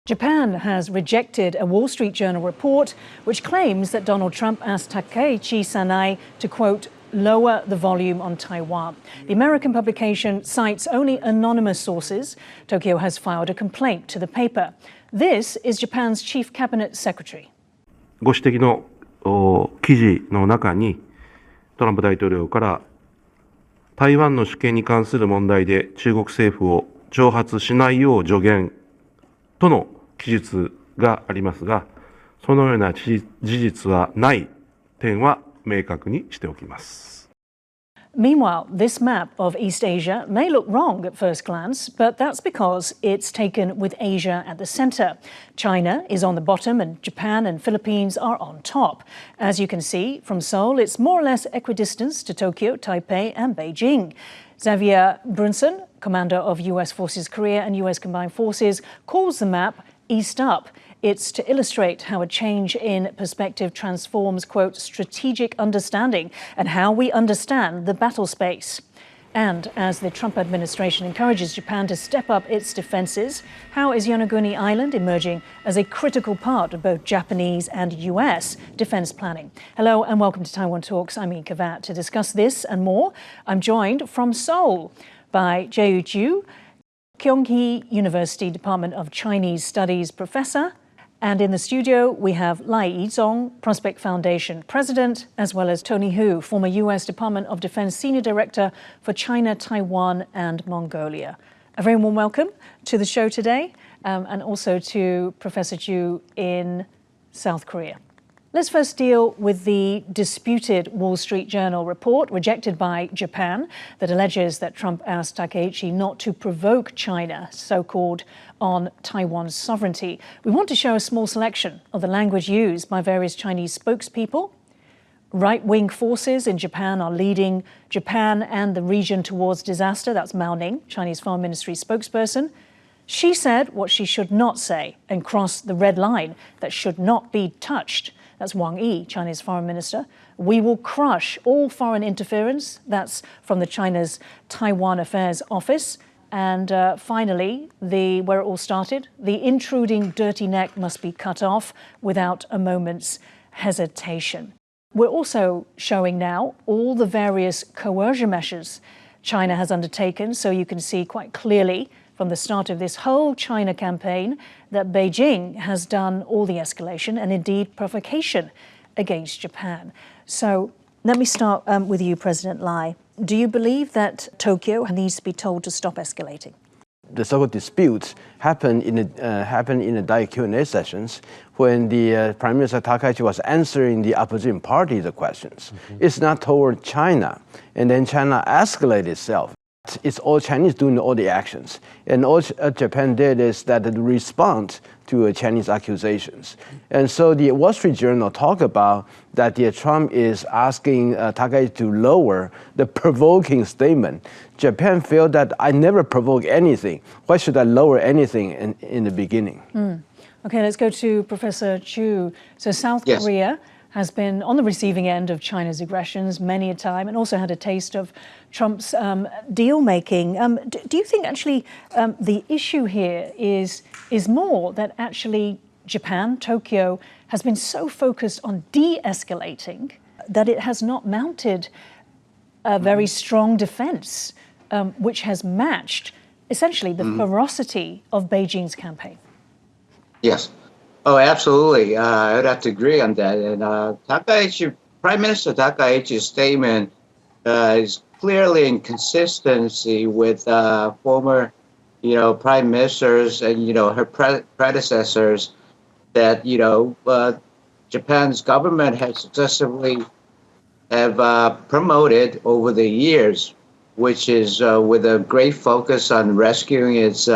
Japan has rejected a Wall Street Journal report which claims that Donald Trump asked Takaichi Sanae to, quote, lower the volume on Taiwan. The American publication cites only anonymous sources. Tokyo has filed a complaint to the paper. This is Japan's chief cabinet secretary. ご指摘の記事の中に、トランプ大統領から台湾の主権に関する問題で中国政府を挑発しないよう助言との記述がありますが、そのような事実はない点は明確にしておきます。Meanwhile, this map of East Asia may look wrong at first glance, but that's because it's taken with Asia at the center. China is on the bottom and Japan and Philippines are on top. As you can see, from Seoul, it's more or less equidistant to Tokyo, Taipei and Beijing. Xavier Brunson, commander of US Forces Korea and US Combined Forces, calls the map East Up. It's to illustrate how a change in perspective transforms, quote, strategic understanding and how we understand the battle space. And as the Trump administration encourages Japan to step up its defenses, how is Yonaguni Island emerging as a critical part of both Japanese and US defense planning? Hello and welcome to Taiwan Talks. I'm Ika Vat. To discuss this and more, I'm joined from Seoul by Jae Ju, Kyunghee University Department of Chinese Studies professor. And in the studio, we have Lai Yizong, Prospect Foundation president, as well as Tony Hu, former US Department of Defense senior director for China, Taiwan and Mongolia. A very warm welcome to the show today, and also to Professor Ju in South Korea. Let's first deal with the disputed Wall Street Journal report rejected by Japan that alleges that Trump asked Takaichi not to provoke China, so-called, on Taiwan's sovereignty. We want to show a small selection of the language used by various Chinese spokespeople. Right-wing forces in Japan are leading Japan and the region towards disaster. That's Mao Ning, Chinese Foreign Ministry spokesperson. She said what she should not say and crossed the red line that should not be touched. That's Wang Yi, China's foreign minister. We will crush all foreign interference. That's from the China's Taiwan Affairs Office. And finally, where it all started, the intruding dirty neck must be cut off without a moment's hesitation. We're also showing now all the various coercion measures China has undertaken, so you can see quite clearly from the start of this whole China campaign that Beijing has done all the escalation and indeed provocation against Japan. So let me start with you, President Lai. Do you believe that Tokyo needs to be told to stop escalating? The so-called disputes happened in the direct Q&A sessions when the Prime Minister Takaichi was answering the opposition party the questions. It's not toward China, and then China escalated itself. It's all Chinese doing all the actions. And all Japan did is that it respond to Chinese accusations. And so the Wall Street Journal talked about that Trump is asking Takaichi to lower the provoking statement. Japan felt that I never provoke anything. Why should I lower anything in the beginning? Okay, let's go to Professor Chu. So South Korea has been on the receiving end of China's aggressions many a time and also had a taste of Trump's deal-making. Do you think actually the issue here is more that actually Japan, Tokyo, has been so focused on de-escalating that it has not mounted a very strong defense which has matched essentially the ferocity of Beijing's campaign? Yes. Oh, absolutely. I would have to agree on that. And Prime Minister Takaichi's statement is clearly in consistency with former, prime ministers and her predecessors that Japan's government has successively promoted over the years, which is with a great focus on rescuing its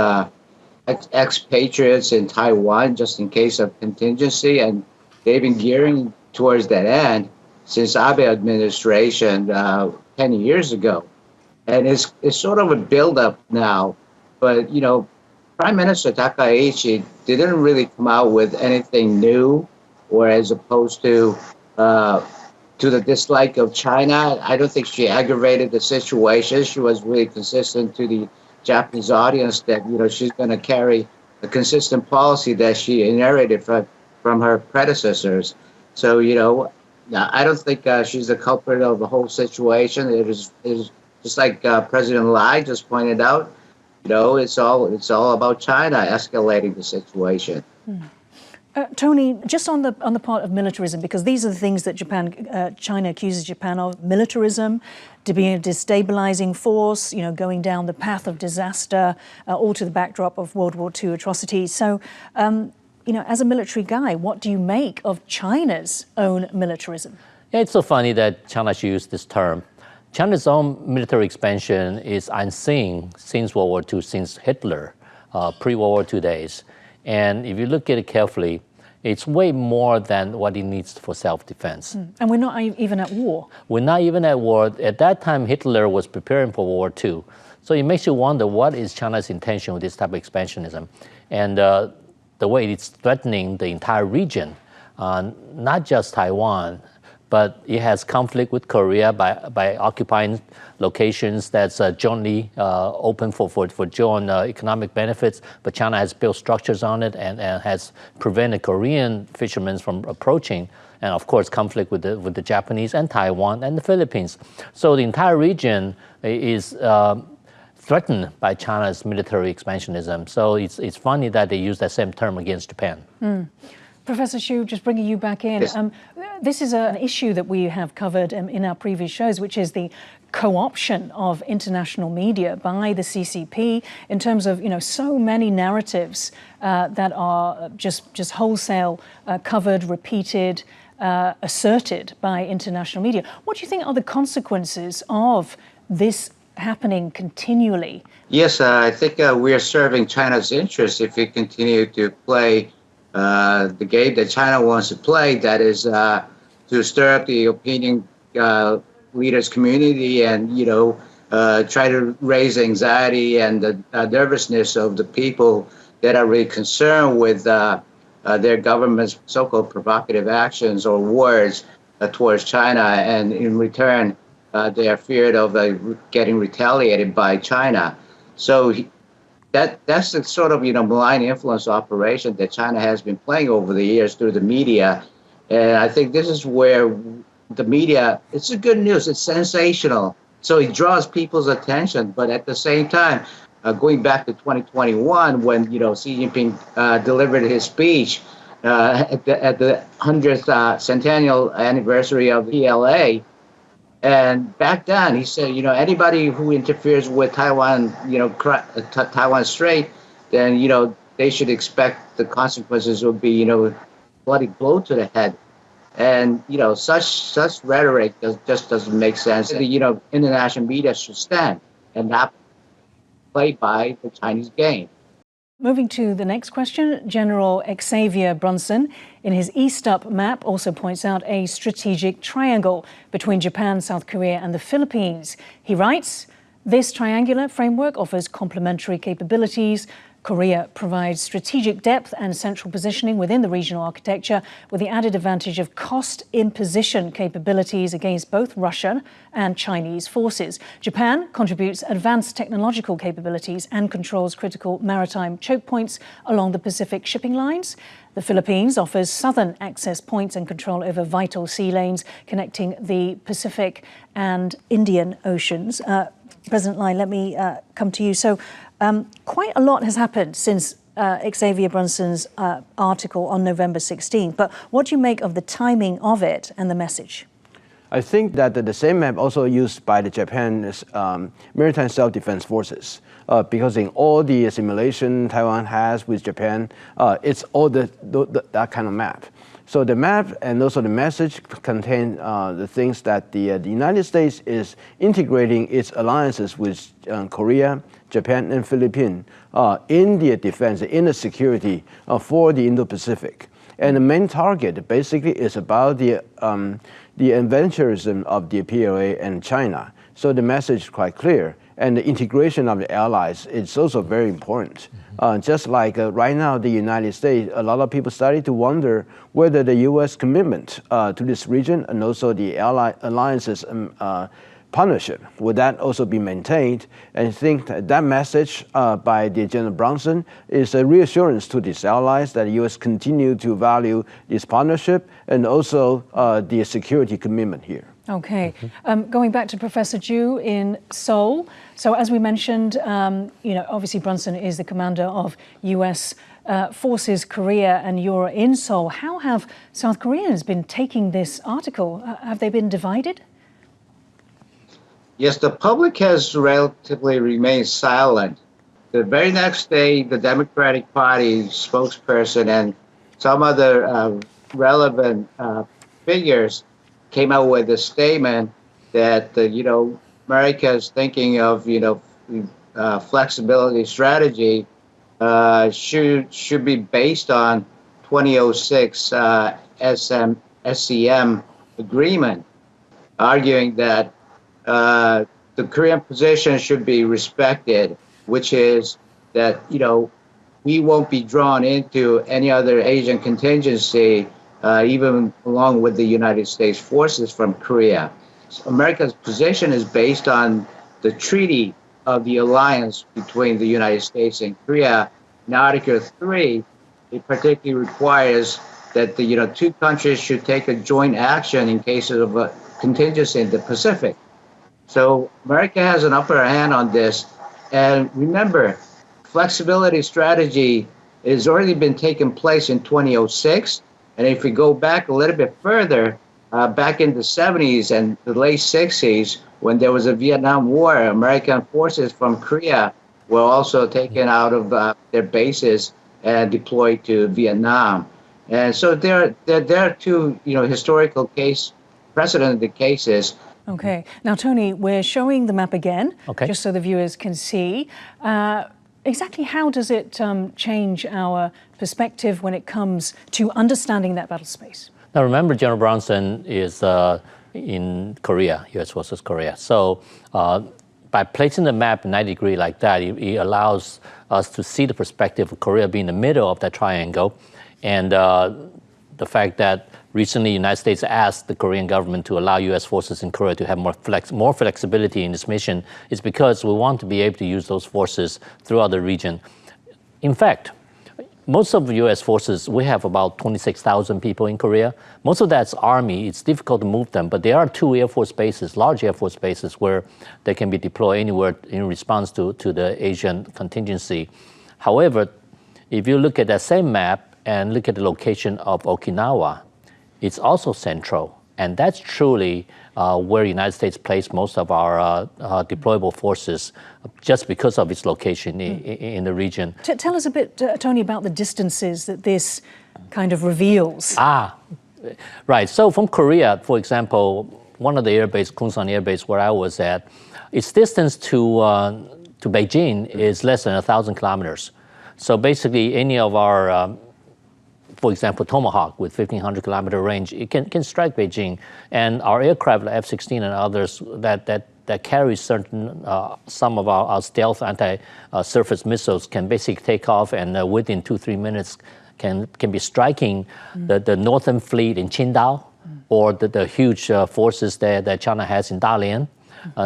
expatriates in Taiwan, just in case of contingency, and they've been gearing towards that end since Abe administration 10 years ago, and it's sort of a build-up now. But Prime Minister Takaichi didn't really come out with anything new, or as opposed to the dislike of China. I don't think she aggravated the situation. She was really consistent to the Japanese audience that she's going to carry a consistent policy that she inherited from her predecessors. So, I don't think she's the culprit of the whole situation. It is just like President Lai just pointed out. It's all about China escalating the situation. Tony, just on the part of militarism, because these are the things that China accuses Japan of: militarism, to be a destabilizing force, going down the path of disaster, all to the backdrop of World War II atrocities. So, as a military guy, what do you make of China's own militarism? Yeah, it's so funny that China should use this term. China's own military expansion is unseen since World War II, since Hitler, pre-World War II days. And if you look at it carefully, it's way more than what it needs for self-defense. And we're not even at war. We're not even at war. At that time, Hitler was preparing for World War II. So it makes you wonder, what is China's intention with this type of expansionism? And the way it's threatening the entire region, not just Taiwan, but it has conflict with Korea by occupying locations that's jointly open for joint economic benefits. But China has built structures on it and has prevented Korean fishermen from approaching. And of course, conflict with the Japanese and Taiwan and the Philippines. So the entire region is threatened by China's military expansionism. So it's funny that they use that same term against Japan. Professor Xu, just bringing you back in. Yes. This is an issue that we have covered in our previous shows, which is the co-option of international media by the CCP in terms of, so many narratives that are just wholesale covered, repeated, asserted by international media. What do you think are the consequences of this happening continually? Yes, I think we are serving China's interests if we continue to play the game that China wants to play, that is to stir up the opinion leaders community and, try to raise anxiety and the nervousness of the people that are really concerned with their government's so-called provocative actions or words towards China. And in return, they are feared of getting retaliated by China. So that's the sort of, malign influence operation that China has been playing over the years through the media. And I think this is where the media, it's a good news, it's sensational. So it draws people's attention. But at the same time, going back to 2021, when, Xi Jinping delivered his speech at the 100th centennial anniversary of the PLA, and back then, he said, anybody who interferes with Taiwan, Taiwan Strait, then, they should expect the consequences will be, bloody blow to the head. And, such rhetoric just doesn't make sense. The, international media should stand and not play by the Chinese game. Moving to the next question, General Xavier Brunson, in his East Up map, also points out a strategic triangle between Japan, South Korea, and the Philippines. He writes, this triangular framework offers complementary capabilities. Korea provides strategic depth and central positioning within the regional architecture, with the added advantage of cost imposition capabilities against both Russian and Chinese forces. Japan contributes advanced technological capabilities and controls critical maritime choke points along the Pacific shipping lines. The Philippines offers southern access points and control over vital sea lanes connecting the Pacific and Indian Oceans. President Lai, let me come to you. So quite a lot has happened since Xavier Brunson's article on November 16th. But what do you make of the timing of it and the message? I think that the same map also used by the Japan's maritime self-defense forces, because in all the simulation Taiwan has with Japan, it's all that kind of map. So the map and also the message contain the things that the United States is integrating its alliances with Korea, Japan, and Philippines in the defense, in the security for the Indo-Pacific. And the main target basically is about the adventurism of the PLA and China. So the message is quite clear. And the integration of the allies is also very important. Just like right now, the United States, a lot of people started to wonder whether the U.S. commitment to this region and also the alliances partnership, would that also be maintained? And I think that message by the General Brunson is a reassurance to these allies that the U.S. continue to value this partnership and also the security commitment here. Okay. Going back to Professor Ju in Seoul. So as we mentioned, obviously Brunson is the commander of U.S. Forces Korea, and you're in Seoul. How have South Koreans been taking this article? Have they been divided? Yes, the public has relatively remained silent. The very next day, the Democratic Party spokesperson and some other relevant figures came out with a statement that America is thinking of flexibility strategy should be based on 2006 SCM agreement, arguing that the Korean position should be respected, which is that we won't be drawn into any other Asian contingency, even along with the United States forces from Korea. So America's position is based on the treaty of the alliance between the United States and Korea. In Article 3, it particularly requires that the two countries should take a joint action in cases of a contingency in the Pacific. So America has an upper hand on this. And remember, flexibility strategy has already been taking place in 2006. And if we go back a little bit further, back in the 70s and the late 60s, when there was a Vietnam War, American forces from Korea were also taken out of their bases and deployed to Vietnam. And so there are two historical precedented cases. Okay. Now, Tony, we're showing the map again, just so the viewers can see. Exactly how does it change our perspective when it comes to understanding that battle space? Now, remember, General Brunson is in Korea, U.S. Forces Korea. So by placing the map 90 degrees like that, it allows us to see the perspective of Korea being in the middle of that triangle. And the fact that recently the United States asked the Korean government to allow U.S. forces in Korea to have more flexibility in this mission is because we want to be able to use those forces throughout the region. In fact, most of the U.S. forces, we have about 26,000 people in Korea. Most of that's Army. It's difficult to move them, but there are two Air Force bases, large Air Force bases, where they can be deployed anywhere in response to the Asian contingency. However, if you look at that same map and look at the location of Okinawa, it's also central. And that's truly where the United States placed most of our deployable forces, just because of its location in the region. Tell us a bit, Tony, about the distances that this kind of reveals. Right. So from Korea, for example, one of the air base, Kunsan Air Base, where I was at, its distance to Beijing is less than 1,000 kilometers. So basically, any of our for example, Tomahawk with 1,500 kilometer range, it can strike Beijing. And our aircraft, like F-16 and others, that carry certain, some of our stealth anti-surface missiles can basically take off and within 2-3 minutes can be striking the Northern Fleet in Qingdao or the huge forces that China has in Dalian.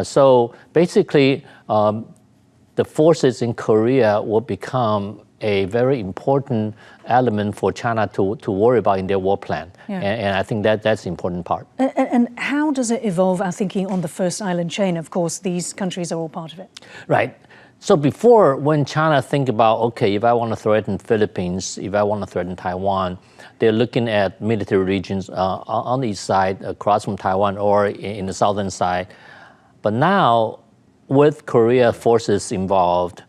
So basically, the forces in Korea will become a very important element for China to worry about in their war plan. Yeah. And I think that's the important part. And how does it evolve our thinking on the first island chain? Of course, these countries are all part of it. Right. So before, when China think about, okay, if I want to threaten Philippines, if I want to threaten Taiwan, they're looking at military regions on the east side, across from Taiwan, or in the southern side. But now, with Korea forces involved,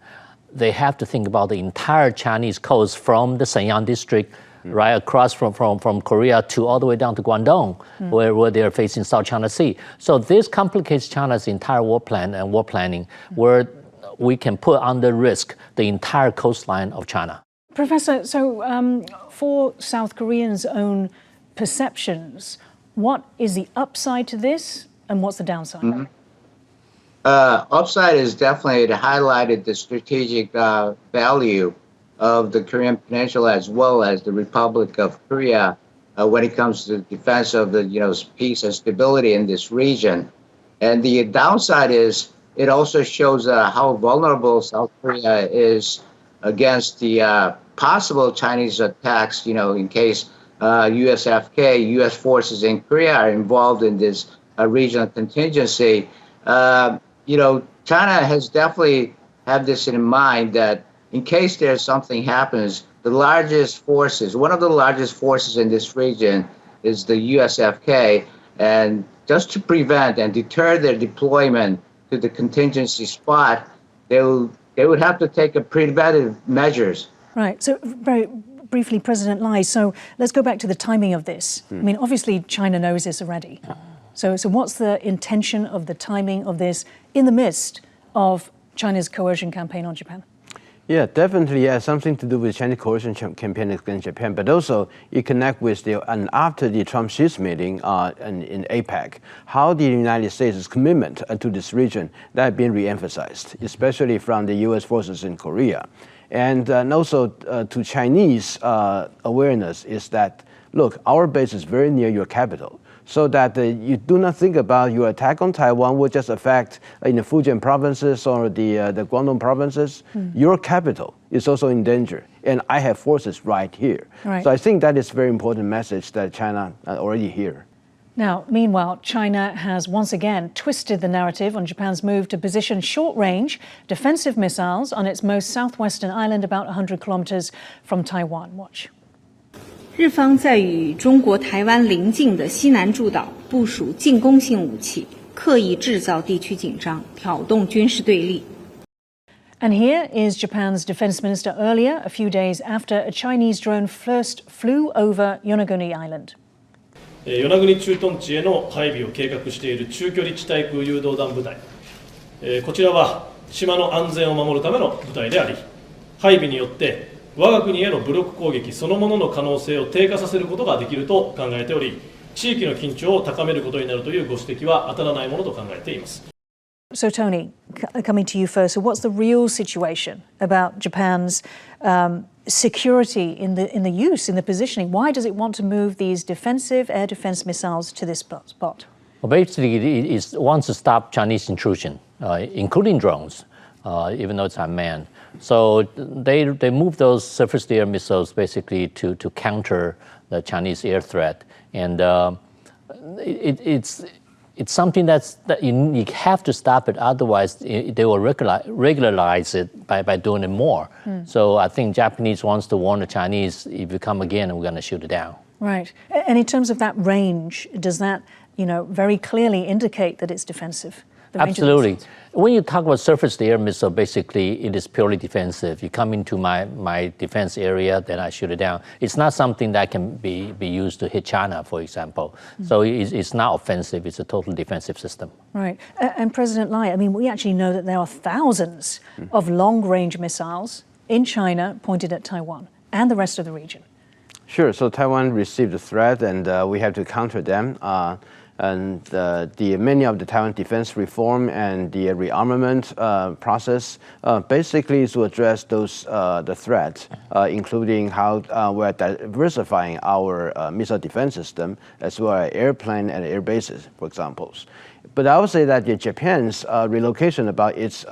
they have to think about the entire Chinese coast from the Shenyang district right across from Korea to all the way down to Guangdong, where they're facing South China Sea. So this complicates China's entire war plan and war planning, where we can put under risk the entire coastline of China. Professor, so for South Koreans' own perceptions, what is the upside to this and what's the downside? Upside is definitely it highlighted the strategic value of the Korean Peninsula as well as the Republic of Korea when it comes to the defense of the peace and stability in this region. And the downside is it also shows how vulnerable South Korea is against the possible Chinese attacks, in case US-ROK, US forces in Korea are involved in this regional contingency. China has definitely have this in mind that in case there's something happens, one of the largest forces in this region is the US-ROK, and just to prevent and deter their deployment to the contingency spot, they would have to take preventive measures. Right. So very briefly, President Lai, so let's go back to the timing of this. I mean, obviously, China knows this already. So what's the intention of the timing of this in the midst of China's coercion campaign on Japan? Yeah, definitely has something to do with Chinese coercion campaign against Japan, but also it connects with and after the Trump-Xi meeting in APEC, how the United States' commitment to this region that has been re-emphasized, especially from the U.S. forces in Korea. And also to Chinese awareness is that, look, our base is very near your capital. So that you do not think about your attack on Taiwan will just affect in the Fujian provinces or the Guangdong provinces. Your capital is also in danger, and I have forces right here. Right. So I think that is a very important message that China already hear. Now, meanwhile, China has once again twisted the narrative on Japan's move to position short-range defensive missiles on its most southwestern island, about 100 kilometers from Taiwan. Watch. 日方在与中国台湾邻近的西南诸岛部署进攻性武器，刻意制造地区紧张，挑动军事对立。 And here is Japan's defense minister earlier, a few days after a Chinese drone first flew over Yonaguni Island. 与那国駐屯地への配備を計画している中距離地対空誘導弾部隊、こちらは島の安全を守るための部隊であり、配備によって我が国への武力攻撃そのものの可能性を低下させることができると考えており、地域の緊張を高めることになるというご指摘は当たらないものと考えています。 So, Tony, coming to you first. So, what's the real situation about Japan's security in the positioning? Why does it want to move these defensive air defense missiles to this spot? Well, basically, it wants to stop Chinese intrusion, including drones, even though it's unmanned. So they move those surface-to-air missiles basically to counter the Chinese air threat, and it's something that you have to stop it. Otherwise, they will regularize it by doing it more. So I think Japanese wants to warn the Chinese: if you come again, we're going to shoot it down. Right. And in terms of that range, does that very clearly indicate that it's defensive? Absolutely. When you talk about surface-to-air missile, basically it is purely defensive. You come into my defense area, then I shoot it down. It's not something that can be used to hit China, for example. So it's not offensive. It's a total defensive system. Right. And President Lai, I mean, we actually know that there are thousands of long-range missiles in China pointed at Taiwan and the rest of the region. Sure. So Taiwan received the threat, and we have to counter them. And many of the Taiwan defense reform and the rearmament process basically is to address those the threats, including how we're diversifying our missile defense system as well as airplane and air bases, for example. But I would say that Japan's relocation about its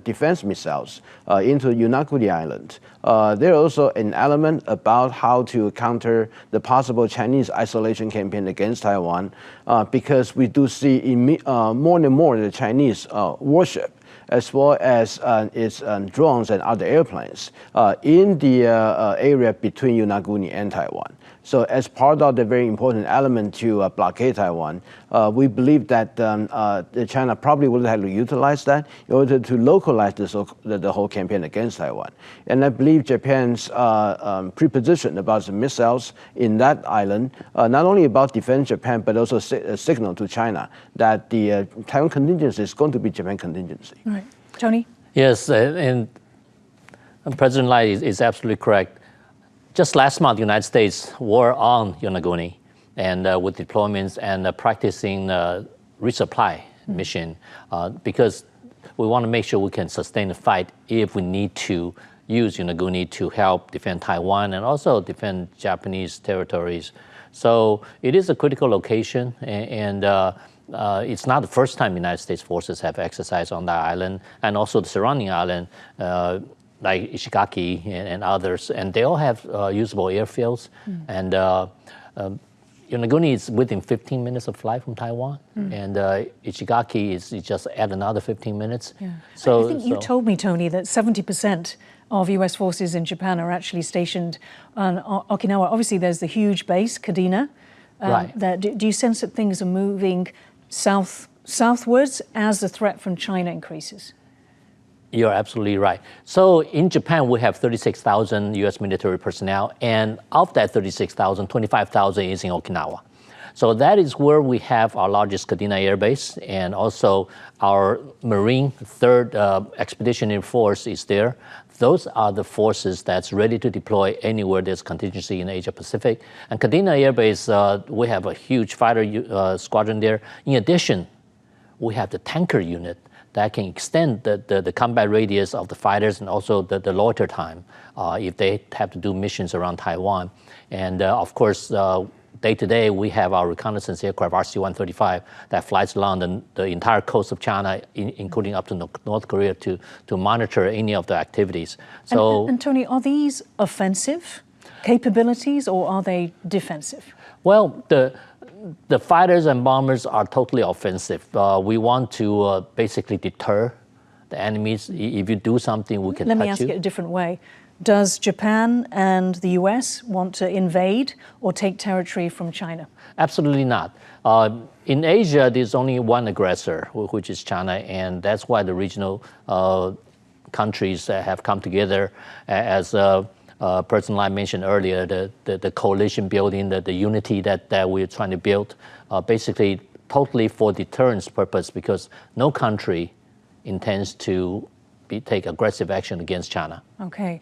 defense missiles into Yonaguni Island. There also an element about how to counter the possible Chinese isolation campaign against Taiwan, because we do see more and more the Chinese warship as well as its drones and other airplanes in the area between Yonaguni and Taiwan. So as part of the very important element to blockade Taiwan, we believe that China probably will have to utilize that in order to localize the whole campaign against Taiwan. And I believe Japan's preposition about the missiles in that island, not only about defend Japan, but also a signal to China that the Taiwan contingency is going to be Japan contingency. Right. Tony? Yes, and President Lai is absolutely correct. Just last month, the United States were on Yonaguni and with deployments and practicing resupply mission because we want to make sure we can sustain the fight if we need to use Yonaguni to help defend Taiwan and also defend Japanese territories. So it is a critical location, and it's not the first time United States forces have exercised on that island, and also the surrounding island, like Ishigaki and others, and they all have usable airfields. And Yonaguni is within 15 minutes of flight from Taiwan, and Ishigaki is just add another 15 minutes. Yeah. So I think you told me, Tony, that 70% of US forces in Japan are actually stationed on Okinawa. Obviously, there's the huge base, Kadena. Right. Do you sense that things are moving southwards as the threat from China increases? You're absolutely right. So in Japan, we have 36,000 US military personnel, and of that 36,000, 25,000 is in Okinawa. So that is where we have our largest Kadena Air Base, and also our Marine 3rd Expeditionary Force is there. Those are the forces that's ready to deploy anywhere there's contingency in Asia Pacific. And Kadena Air Base, we have a huge fighter squadron there. In addition, we have the tanker unit that can extend the combat radius of the fighters and also the loiter time if they have to do missions around Taiwan. And of course, day to day, we have our reconnaissance aircraft, RC-135, that flies along the entire coast of China, including up to North Korea, to monitor any of the activities. So, and Tony, are these offensive capabilities or are they defensive? Well, the fighters and bombers are totally offensive. We want to basically deter the enemies. If you do something, we can touch you. Let me ask it a different way. Does Japan and the US want to invade or take territory from China? Absolutely not. In Asia, there's only one aggressor, which is China, and that's why the regional countries have come together as person like mentioned earlier, the coalition building, the unity that we're trying to build, basically totally for deterrence purpose, because no country intends to take aggressive action against China. Okay.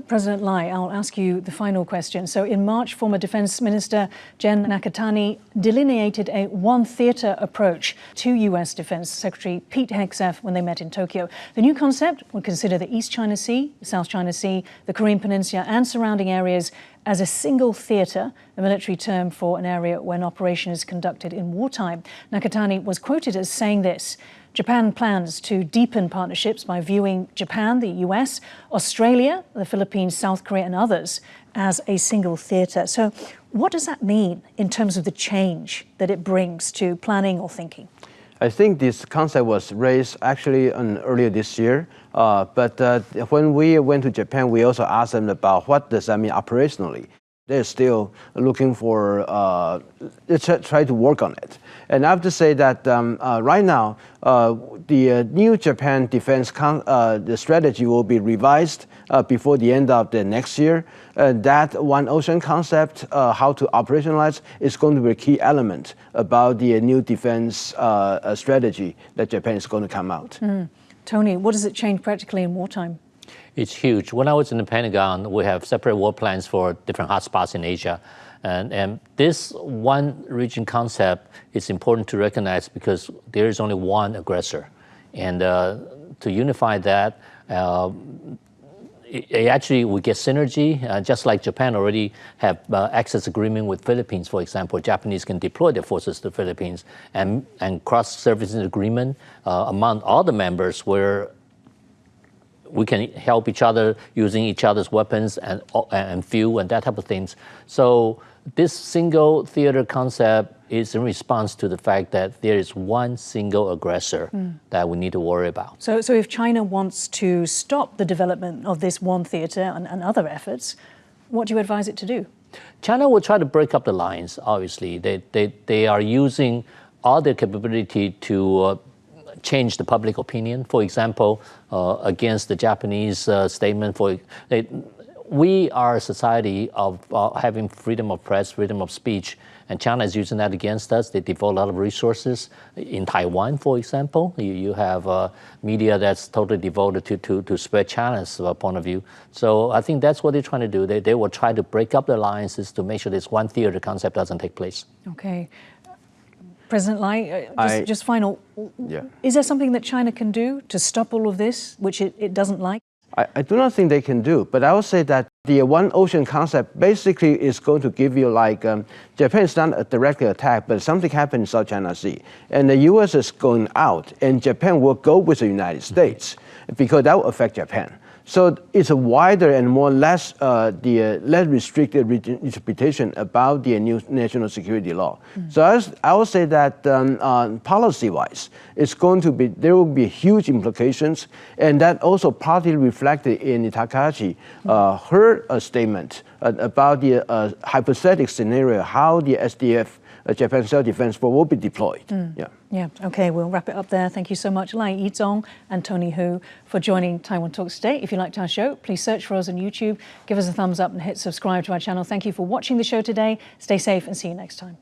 President Lai, I'll ask you the final question. So in March, former Defense Minister Jen Nakatani delineated a one-theater approach to US Defense Secretary Pete Hegseth when they met in Tokyo. The new concept would consider the East China Sea, the South China Sea, the Korean Peninsula and surrounding areas as a single theater, a military term for an area where an operation is conducted in wartime. Nakatani was quoted as saying this: Japan plans to deepen partnerships by viewing Japan, the US, Australia, the Philippines, South Korea and others as a single theater. So what does that mean in terms of the change that it brings to planning or thinking? I think this concept was raised actually earlier this year, but when we went to Japan, we also asked them about what does that mean operationally. They're still looking for, try to work on it. And I have to say that right now, the new Japan defense the strategy will be revised before the end of the next year. That one ocean concept, how to operationalize, is going to be a key element about the new defense strategy that Japan is going to come out. Tony, what does it change practically in wartime? It's huge. When I was in the Pentagon, we have separate war plans for different hotspots in Asia. And this one region concept is important to recognize because there is only one aggressor. And to unify that, actually we get synergy, just like Japan already have access agreement with Philippines, for example. Japanese can deploy their forces to the Philippines and cross-servicing agreement among all the members where we can help each other using each other's weapons and fuel and that type of things. So this single theater concept is in response to the fact that there is one single aggressor that we need to worry about. So if China wants to stop the development of this one theater and other efforts, what do you advise it to do? China will try to break up the lines, obviously. They are using all their capability to change the public opinion. For example, against the Japanese statement, we are a society of having freedom of press, freedom of speech, and China is using that against us. They devote a lot of resources. In Taiwan, for example, you have media that's totally devoted to spread China's point of view. So I think that's what they're trying to do. They will try to break up the alliances to make sure this one theater concept doesn't take place. Okay. President Lai, just final, is there something that China can do to stop all of this, which it doesn't like? I do not think they can do, but I would say that the one ocean concept basically is going to give you like, Japan is not a directly attacked, but something happened in South China Sea. And the US is going out, and Japan will go with the United States, because that will affect Japan. So it's a wider and less restricted interpretation about the new national security law. So I would say that policy-wise, there will be huge implications, and that also partly reflected in Takaichi, her statement about the hypothetical scenario, how the SDF, Japan Self-Defense Force, will be deployed. Yeah, okay, we'll wrap it up there. Thank you so much, Lai Yizong and Tony Hu, for joining Taiwan Talks today. If you liked our show, please search for us on YouTube, give us a thumbs up and hit subscribe to our channel. Thank you for watching the show today. Stay safe and see you next time.